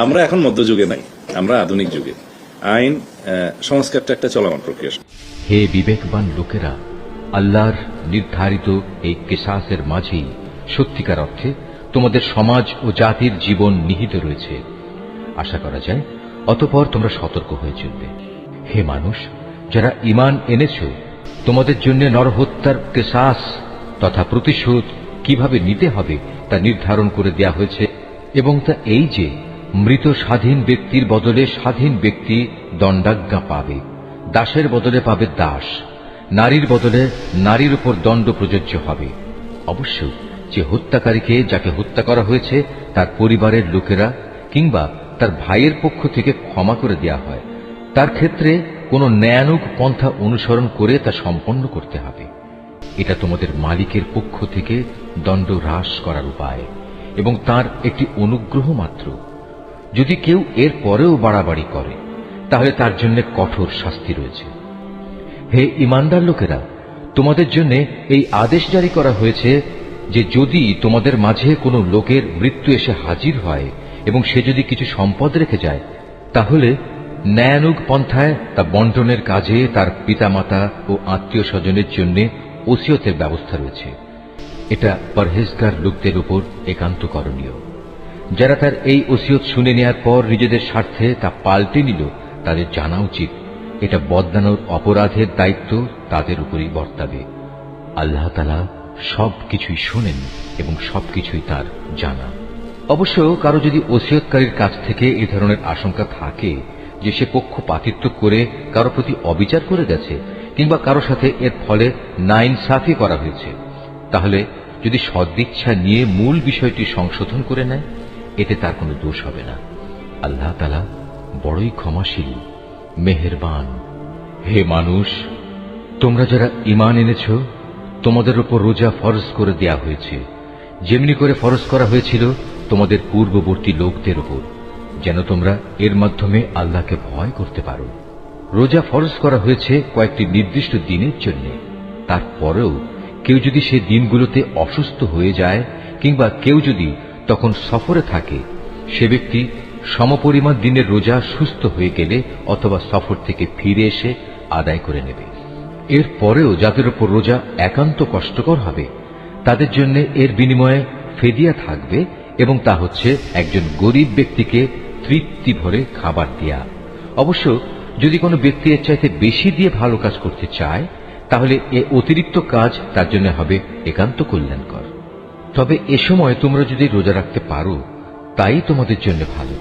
আমরা এখন মধ্যযুগে নাই, আমরা আধুনিক যুগে। আইন সংস্কারটা একটা চলমান প্রক্রিয়া। হে বিবেকবান লোকেরা, আল্লাহর নির্ধারিত এই কিসাসের মাঝেই সত্যিকার অর্থে তোমাদের সমাজ ও জাতির জীবন নিহিত রয়েছে। আশা করা যায় অতঃপর তোমরা সতর্ক হয়ে চলবে। হে মানুষ, যারা ঈমান এনেছ, তোমাদের জন্য নরহত্যার কিসাস তথা প্রতিশোধ কিভাবে নিতে হবে তা নির্ধারণ করে দেয়া হয়েছে, এবং তা এই যে মৃত স্বাধীন ব্যক্তির বদলে স্বাধীন ব্যক্তি দণ্ডাজ্ঞা পাবে, দাসের বদলে পাবে দাস, নারীর বদলে নারীর উপর দণ্ড প্রযোজ্য হবে। অবশ্য যে হত্যাকারীকে, যাকে হত্যা করা হয়েছে, তার পরিবারের লোকেরা কিংবা তার ভাইয়ের পক্ষ থেকে ক্ষমা করে দেয়া হয়, তার ক্ষেত্রে কোনো ন্যায়ানুগ পন্থা অনুসরণ করে তা সম্পন্ন করতে হবে। এটা তোমাদের মালিকের পক্ষ থেকে দণ্ড হ্রাস করার উপায় এবং তার একটি অনুগ্রহ মাত্র। যদি কেউ এর পরেও বাড়াবাড়ি করে তাহলে তার জন্য কঠোর শাস্তি রয়েছে। হে ঈমানদার লোকেরা, তোমাদের জন্য এই আদেশ জারি করা হয়েছে যে যদি তোমাদের মাঝে কোনো লোকের মৃত্যু এসে হাজির হয় এবং সে যদি কিছু সম্পদ রেখে যায়, তাহলে ন্যায়ানুগ পন্থায় তা বন্টনের কাজে তার পিতামাতা ও আত্মীয় স্বজনের জন্য ওসিয়তের ব্যবস্থা রয়েছে। এটা পরহেজগার লোকদের উপর একান্ত করণীয়। যারা তার এই ওসিয়ত শুনে নেওয়ার পর নিজেদের স্বার্থে তা পাল্টে নিল, তাদের জানা উচিত এটা বদলানোর অপরাধের দায়িত্ব তাদের উপরই বর্তাবে। আল্লাহ তাআলা সবকিছুই শোনেন এবং সবকিছুই তার জানা। অবশ্য কারো যদি ওসিয়তকারীর কাছ থেকে এই ধরনের আশঙ্কা থাকে যে সে পক্ষপাতিত্ব করে কারো প্রতি অবিচার করে গেছে কিংবা কারো সাথে এর ফলে নাইনসাফি করা হয়েছে, তাহলে যদি সদিচ্ছা নিয়ে মূল বিষয়টি সংশোধন করে নেয়, এতে তার কোনো দোষ হবে না। আল্লাহ তাআলা বড়ই ক্ষমাশীল, মেহেরবান। হে মানুষ, তোমরা যারা ঈমান এনেছ, তোমাদের উপর রোজা ফরজ করে দেয়া হয়েছে, যেমনি করে ফরজ করা হয়েছিল তোমাদের পূর্ববর্তী লোকদের উপর, যেন তোমরা এর মাধ্যমে আল্লাহকে ভয় করতে পারো। রোজা ফরজ করা হয়েছে কয়েকটি নির্দিষ্ট দিনের জন্য। তারপরেও কেউ যদি সে দিনগুলোতে অসুস্থ হয়ে যায় কিংবা কেউ যদি তখন সফরে থাকে, সে ব্যক্তি সমপরিমাণ দিনের রোজা সুস্থ হয়ে গেলে অথবা সফর থেকে ফিরে এসে আদায় করে নেবে। এর পরেও যাদের উপর রোজা একান্ত কষ্টকর হবে, তাদের জন্য এর বিনিময়ে ফেদিয়া থাকবে, এবং তা হচ্ছে একজন গরিব ব্যক্তিকে তৃপ্তি ভরে খাবার দেয়া। অবশ্য যদি কোনো ব্যক্তি এর চাইতে বেশি দিয়ে ভালো কাজ করতে চায়, তাহলে এ অতিরিক্ত কাজ তার জন্য হবে একান্ত কল্যাণকর। তবে এ সময় তোমরা যদি রোজা রাখতে পারো, তাই তোমাদের জন্য ভালো।